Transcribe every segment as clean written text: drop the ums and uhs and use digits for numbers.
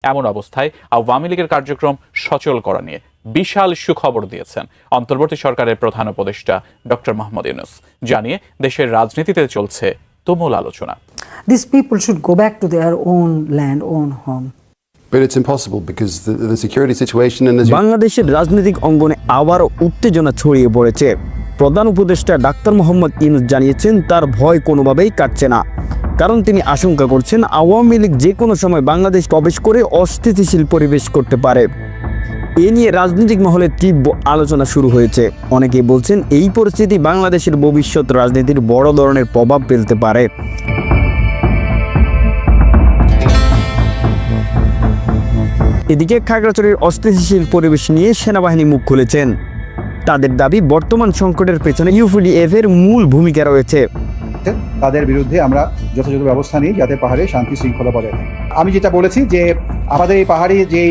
এমন অবস্থায় আওয়ামী লীগের কার্যক্রম সচল করা নিয়ে বিশাল সুখবর দিয়েছেন অন্তর্বর্তী সরকারের প্রধান উপদেষ্টা ডক্টর মোহাম্মদ ইউনূস। জানিয়ে দেশের রাজনীতিতে চলছে তুমুল আলোচনা। These people should go back to their own land, own home. But it's impossible because the security situation in বাংলাদেশের রাজনৈতিক অঙ্গনে আবারও উত্তেজনা ছড়িয়ে পড়েছে। প্রধান উপদেষ্টা ডাক্তার মোহাম্মদ ইউনূস জানিয়েছেন তার ভয় কোনোভাবেই কাটছে না, কারণ তিনি আশঙ্কা করছেন আওয়ামী লীগ যে কোনো সময় বাংলাদেশ প্রবেশ করে অস্থিতিশীল পরিবেশ করতে পারে। এ নিয়ে রাজনৈতিক মহলে তীব্র আলোচনা শুরু হয়েছে। অনেকেই বলছেন এই পরিস্থিতি বাংলাদেশের ভবিষ্যৎ রাজনীতির বড় ধরনের প্রভাব ফেলতে পারে। এদিকে খাগড়াছড়ির অস্থিতিশীল পরিবেশ নিয়ে সেনাবাহিনী মুখ খুলেছেন। তাদের দাবি বর্তমান সংকটের পেছনে ইউপিডিএফ এর মূল ভূমিকা রয়েছে। তাদের বিরুদ্ধে আমরা যথাযথ ব্যবস্থা নিই যাতে পাহাড়ে শান্তি শৃঙ্খলা বজায় থাকে। আমি যেটা বলেছি যে আমাদের এই পাহাড়ে যে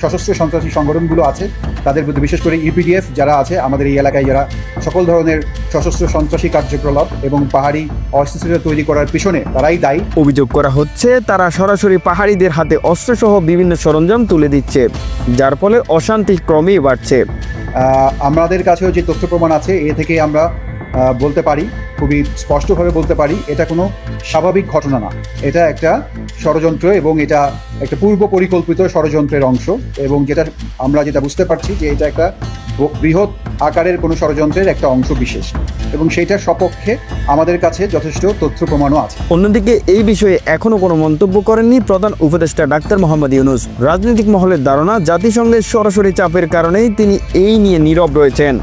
সশস্ত্র সন্ত্রাসী সংগঠনগুলো আছে তাদের বিরুদ্ধে, বিশেষ করে ইউপিডিএফ যারা আছে আমাদের এই এলাকায়, যারা সকল ধরনের সশস্ত্র সন্ত্রাসী কার্যকলাপ এবং পাহাড়ি অস্থিতিশীলতা তৈরি করার পিছনে তারাই দায়ী। অভিযোগ করা হচ্ছে তারা সরাসরি পাহাড়িদের হাতে অস্ত্রসহ বিভিন্ন সরঞ্জাম তুলে দিচ্ছে, যার ফলে অশান্তি ক্রমেই বাড়ছে। আমাদের কাছেও যে তথ্য প্রমাণ আছে এ থেকে আমরা বলতে পারি, খুবই স্পষ্টভাবে বলতে পারি, এটা কোনো স্বাভাবিক ঘটনা না। এটা একটা ষড়যন্ত্র এবং এটা একটা পূর্ব পরিকল্পিত ষড়যন্ত্রের অংশ, এবং আমরা যেটা বুঝতে পারছি যে এটা একটা বৃহৎ আকারের কোনো ষড়যন্ত্রের একটা অংশ বিশেষ, এবং সেইটার সপক্ষে আমাদের কাছে যথেষ্ট তথ্য প্রমাণও আছে। অন্যদিকে এই বিষয়ে এখনো কোনো মন্তব্য করেননি প্রধান উপদেষ্টা ডাক্তার মোহাম্মদ ইউনূস। রাজনৈতিক মহলের ধারণা জাতিসংঘের সরাসরি চাপের কারণেই তিনি এই নিয়ে নীরব রয়েছেন।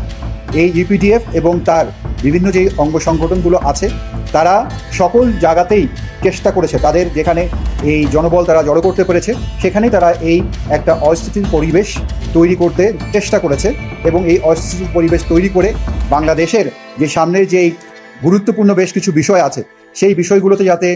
এই ইউপিডিএফ এবং তার বিভিন্ন যে অঙ্গ সংগঠনগুলো আছে তারা সকল জায়গাতেই চেষ্টা করেছে, তাদের যেখানে এই জনবল তারা জড়ো করতে পেরেছে সেখানেই তারা এই একটা অস্থিতিশীল পরিবেশ তৈরি করতে চেষ্টা করেছে, এবং এই অস্থিতিশীল পরিবেশ তৈরি করে বাংলাদেশের যে সামনের যেই গুরুত্বপূর্ণ বেশ কিছু বিষয় আছে সেই বিষয়গুলোতে যাতে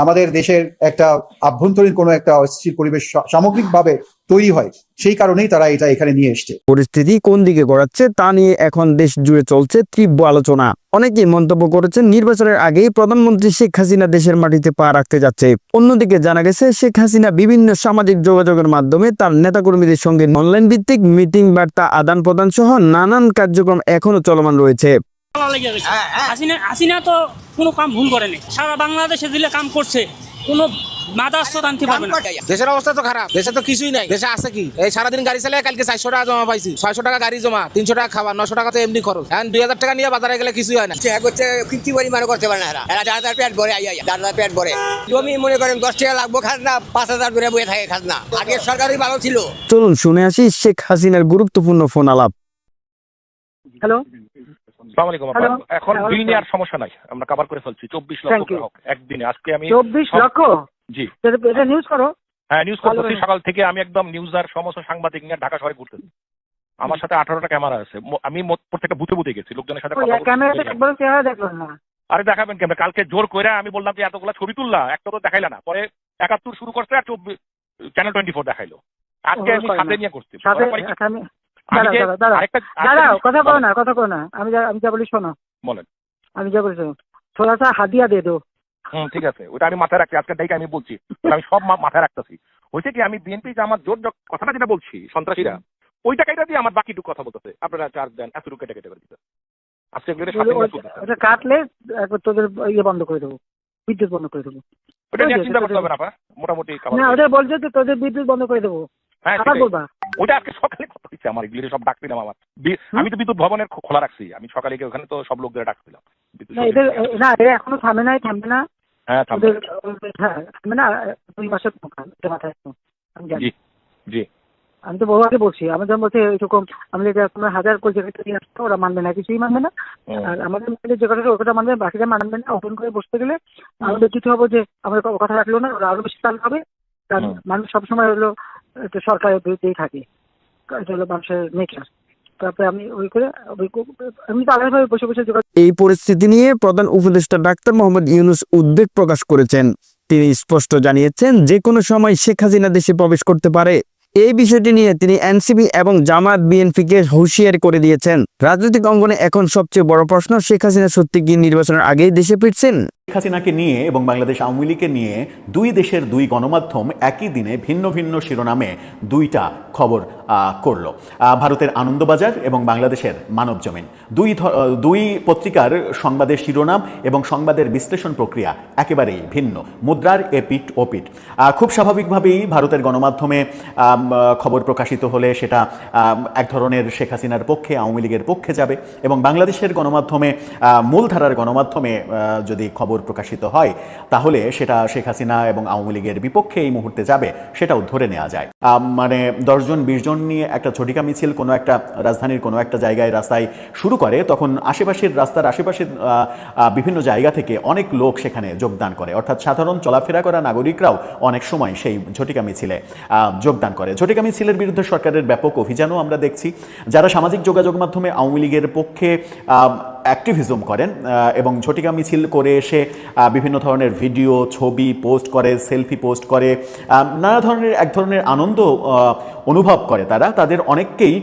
আমাদের দেশের একটা আভ্যন্তরীণ কোনো একটা অস্থিতিশীল পরিবেশ সামগ্রিকভাবে তৈরি হয়, সেই কারণেই তারা এটা এখানে নিয়ে এসছে। পরিস্থিতি কোন দিকে গড়াচ্ছে তা নিয়ে এখন দেশ জুড়ে চলছে তীব্র আলোচনা। অনেকেই মন্তব্য করেছেন নির্বাচনের আগেই প্রধানমন্ত্রী শেখ হাসিনা দেশের মাটিতে পা রাখতে যাচ্ছে। অন্যদিকে জানা গেছে শেখ হাসিনা বিভিন্ন সামাজিক যোগাযোগের মাধ্যমে তার নেতাকর্মীদের সঙ্গে অনলাইন ভিত্তিক মিটিং বার্তা আদান প্রদান সহ নানান কার্যক্রম এখনো চলমান রয়েছে। হাসিনা তো কোনো কাম ভুল করেনি, সারা বাংলাদেশে দিলে কাম করছে, কোনো দেশের অবস্থা তো খারাপ, দেশে তো কিছুই নাই। দেশে আছে কি? এই সারাদিন গাড়ি চালিয়ে কালকে 400 টাকা জমা পাইছি, 600 টাকা গাড়ি জমা, 300 টাকা খাবার, 900 টাকা তো এমনি খরচ। এখন 2000 টাকা নিয়ে বাজারে গেলে কিছুই হয় না। কৃত্রিম পরিমাণ করতে পারে না, এরা যার পেট ভরে যার পেট ভরে। তুমি মনে করেন 10 টাকা লাগবো খাজনা, 5000 করে বয়ে থাকে খাজনা। আগে সরকারই ভালো ছিল। চলুন শুনে আসি শেখ হাসিনার গুরুত্বপূর্ণ ফোন আলাপ। হ্যালো, আসসালামু আলাইকুম। এখন বিল নিয়ে আর সমস্যা নাই, আমরা কভার করে ফেলছি। 24 লক্ষ গ্রাহক একদিনে। আজকে আমি 24 লক্ষ। জি, এটা নিউজ করো। হ্যাঁ, নিউজ করতেছি সকাল থেকে। আমি একদম নিউজ আর সমস্ত সাংবাদিক নিয়ে ঢাকা শহরে ঘুরতেছি। আমার সাথে 18টা ক্যামেরা আছে। আমি প্রত্যেকটা বুথে বুথে গেছি, লোকজনের সাথে কথা বলছি। আরে দেখাবেন কেন? কালকে জোর করে আমি বললাম যে এতগুলা ছবি তুললা, একটা তো দেখাইলা না। পরে 71 শুরু করছে আর 24 চ্যানেল 24 দেখাইলো। আজকে আমি সাথে নিয়ে করছি। কথা বলো না, আমি যা বলি শোনো। বলেন। আমি যা বলছি থোড়া সা হাদিয়া দে দো। ঠিক আছে, ওটা আমি মাথায় রাখছি। আজকে ডাইকে আমি বলছি, আমি সব মাথায় রাখতেছি। হয়েছে কি, আমি বিএনপি যে আমার জোর কথাটা যেটা বলছি সন্ত্রাসীরা, ওই টাকাটা দিয়ে আমার বাকিটুকু কথা বলতেছে। আপনারা চার্জ দেন, এতটুকু কেটে কেটে করে দিতে। আজকে ওটা কাটলে তোদের ইয়ে বন্ধ করে দেবো, বিদ্যুৎ বন্ধ করে দেবো। ওটা নিয়ে চিন্তা করতে হবে না, মোটামুটি ওটা বলছে যে তোদের বিদ্যুৎ বন্ধ করে দেবো। হ্যাঁ, ওটা আজকে সকালে কথা হচ্ছে আমার। এগুলো সব ডাকছিলাম আমার। আমি তো বিদ্যুৎ ভবনের খোলা রাখছি। আমি সকালে গিয়ে ওখানে তো সব লোকদের ডাকছিলাম। না, এরা এখনো থামবে না। হ্যাঁ, থামবে না। 2 মাসের মাথায় জি জি। আমি তো বহু আগে বলছি, আমি যখন বলছি এরকম আমি তোমরা 1000 কোটি টাকা নিয়ে আসতো, ওরা মানবে না, কিছুই মানবে না। আর আমাদের যে কথাটা ওটা মানবে, বাকিটা মানবে না। ওপেন করে বসতে গেলে আমাদের কিছু হবো যে আমাদের কথা রাখলো না, ওরা আরো বেশি চালু হবে। কারণ মানুষ সবসময় হলো সরকারের বিরুদ্ধেই থাকে, এটা হলো মানুষের নেচার। তারপরে আমি বসে বসে। এই পরিস্থিতি নিয়ে প্রধান উপদেষ্টা ডাক্তার মোহাম্মদ ইউনূস উদ্বেগ প্রকাশ করেছেন। তিনি স্পষ্ট জানিয়েছেন যে কোনো সময় শেখ হাসিনা দেশে প্রবেশ করতে পারে। এই বিষয়টি নিয়ে তিনি এনসিপি এবং জামায়াত বিএনপিকে হুঁশিয়ারি করে দিয়েছেন। রাজনৈতিক অঙ্গনে এখন সবচেয়ে বড় প্রশ্ন, শেখ হাসিনা সত্যি কি নির্বাচনের আগেই দেশে ফিরছেন? হাসিনাকে নিয়ে এবং বাংলাদেশ আওয়ামী লীগকে নিয়ে দুই দেশের দুই গণমাধ্যম একই দিনে ভিন্ন ভিন্ন শিরোনামে দুইটা খবর করলো। ভারতের আনন্দবাজার এবং বাংলাদেশের মানবজমিন দুই পত্রিকার সংবাদের শিরোনাম এবং সংবাদের বিশ্লেষণ প্রক্রিয়া একেবারেই ভিন্ন, মুদ্রার এপিঠ ওপিঠ। খুব স্বাভাবিকভাবেই ভারতের গণমাধ্যমে খবর প্রকাশিত হলে সেটা এক ধরনের শেখ হাসিনার পক্ষে, আওয়ামী লীগের পক্ষে যাবে, এবং বাংলাদেশের গণমাধ্যমে মূলধারার গণমাধ্যমে যদি খবর প্রকাশিত হয় তাহলে সেটা শেখ হাসিনা এবং আওয়ামী লীগের বিপক্ষে এই মুহূর্তে যাবে, সেটাও ধরে নেওয়া যায়। মানে 10 জন 20 জন নিয়ে একটা ঝটিকা মিছিল কোনো একটা রাজধানীর কোনো একটা জায়গায় রাস্তায় শুরু করে, তখন আশেপাশের রাস্তার আশেপাশের বিভিন্ন জায়গা থেকে অনেক লোক সেখানে যোগদান করে, অর্থাৎ সাধারণ চলাফেরা করা নাগরিকরাও অনেক সময় সেই ঝটিকা মিছিলে যোগদান করে। ঝটিকা মিছিলের বিরুদ্ধে সরকারের ব্যাপক অভিযানও আমরা দেখছি। যারা সামাজিক যোগাযোগ মাধ্যমে আওয়ামী লীগের পক্ষে অ্যাক্টিভিজম করেন এবং ঝটিকা মিছিল করে এসে বিভিন্ন ধরনের ভিডিও, ছবি পোস্ট করে, সেলফি পোস্ট করে, নানা ধরনের এক ধরনের আনন্দ অনুভব করে তাদের অনেককেই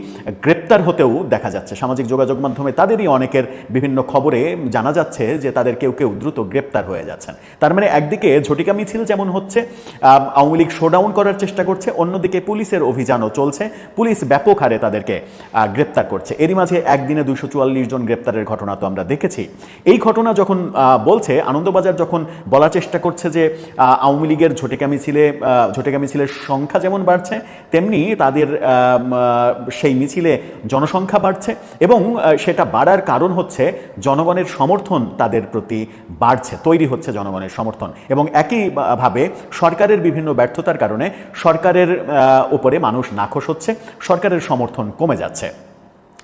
গ্রেপ্তার হতেও দেখা যাচ্ছে। সামাজিক যোগাযোগ মাধ্যমে তাদেরই অনেকের বিভিন্ন খবরে জানা যাচ্ছে যে তাদের কেউ কেউ দ্রুত গ্রেপ্তার হয়ে যাচ্ছেন। তার মানে একদিকে ঝটিকা মিছিল যেমন হচ্ছে, আওয়ামী লীগ শোডাউন করার চেষ্টা করছে, অন্যদিকে পুলিশের অভিযানও চলছে, পুলিশ ব্যাপক হারে তাদেরকে গ্রেপ্তার করছে। এরই মাঝে একদিনে 244 জন গ্রেপ্তারের ঘটনা তো আমরা দেখেছি। এই ঘটনা যখন বলছে, আনন্দবাজার যখন বলার চেষ্টা করছে যে আওয়ামী লীগের ঝটিকা মিছিলের সংখ্যা যেমন বাড়ছে, তেমনি তাদের সেই মিছিলে জনসংখ্যা বাড়ছে, এবং সেটা বাড়ার কারণ হচ্ছে জনগণের সমর্থন তাদের প্রতি বাড়ছে, তৈরি হচ্ছে জনগণের সমর্থন, এবং একইভাবে সরকারের বিভিন্ন ব্যর্থতার কারণে সরকারের উপরে মানুষ নাখোশ হচ্ছে, সরকারের সমর্থন কমে যাচ্ছে,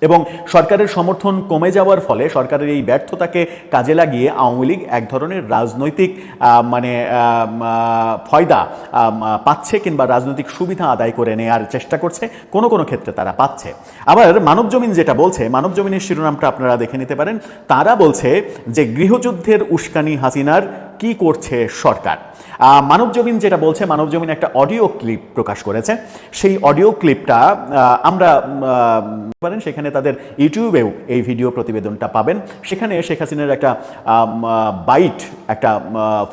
এবং সরকারের সমর্থন কমে যাওয়ার ফলে সরকারের এই ব্যর্থতাকে কাজে লাগিয়ে আওয়ামী লীগ এক ধরনের রাজনৈতিক ফয়দা পাচ্ছে, কিংবা রাজনৈতিক সুবিধা আদায় করে নেওয়ার চেষ্টা করছে, কোনো কোনো ক্ষেত্রে তারা পাচ্ছে। আবার মানবজমিন যেটা বলছে, মানবজমিনের শিরোনামটা আপনারা দেখে নিতে পারেন। তারা বলছে যে গৃহযুদ্ধের উস্কানি হাসিনার, কি করছে সরকার। মানবজমিন যেটা বলছে, মানবজমিন একটা অডিও ক্লিপ প্রকাশ করেছে। সেই অডিও ক্লিপটা আমরা পারেন, সেখানে তাদের ইউটিউবেও এই ভিডিও প্রতিবেদনটা পাবেন। সেখানে শেখ হাসিনার একটা একটা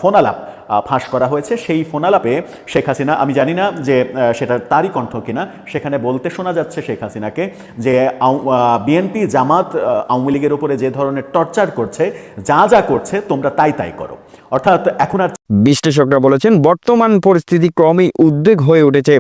ফোন আলাপ ফাঁস করা হয়েছে। সেই ফোন আলাপে শেখ হাসিনা, আমি জানি না যে সেটা তারই কণ্ঠ কিনা, সেখানে বলতে শোনা যাচ্ছে শেখ হাসিনাকে যে বিএনপি জামাত আওয়ামী লীগের উপরে যে ধরনের টর্চার করছে, যা করছে তোমরা তাই করো। অর্থাৎ এখন আর বিশ্লেষকরা বলেছেন বর্তমান পরিস্থিতি ক্রমেই উদ্বেগ হয়ে উঠেছে।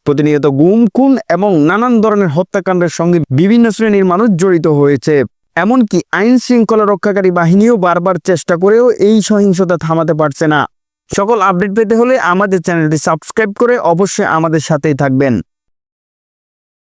প্রতিনিয়ত গুম, খুন এবং নানান ধরনের হত্যাকাণ্ডের সঙ্গে বিভিন্ন শ্রেণীর মানুষ জড়িত হয়েছে। এমনকি আইন শৃঙ্খলা রক্ষাকারী বাহিনীও বারবার চেষ্টা করেও এই সহিংসতা থামাতে পারছে না। সকল আপডেট পেতে হলে আমাদের চ্যানেলটি সাবস্ক্রাইব করে অবশ্যই আমাদের সাথেই থাকবেন।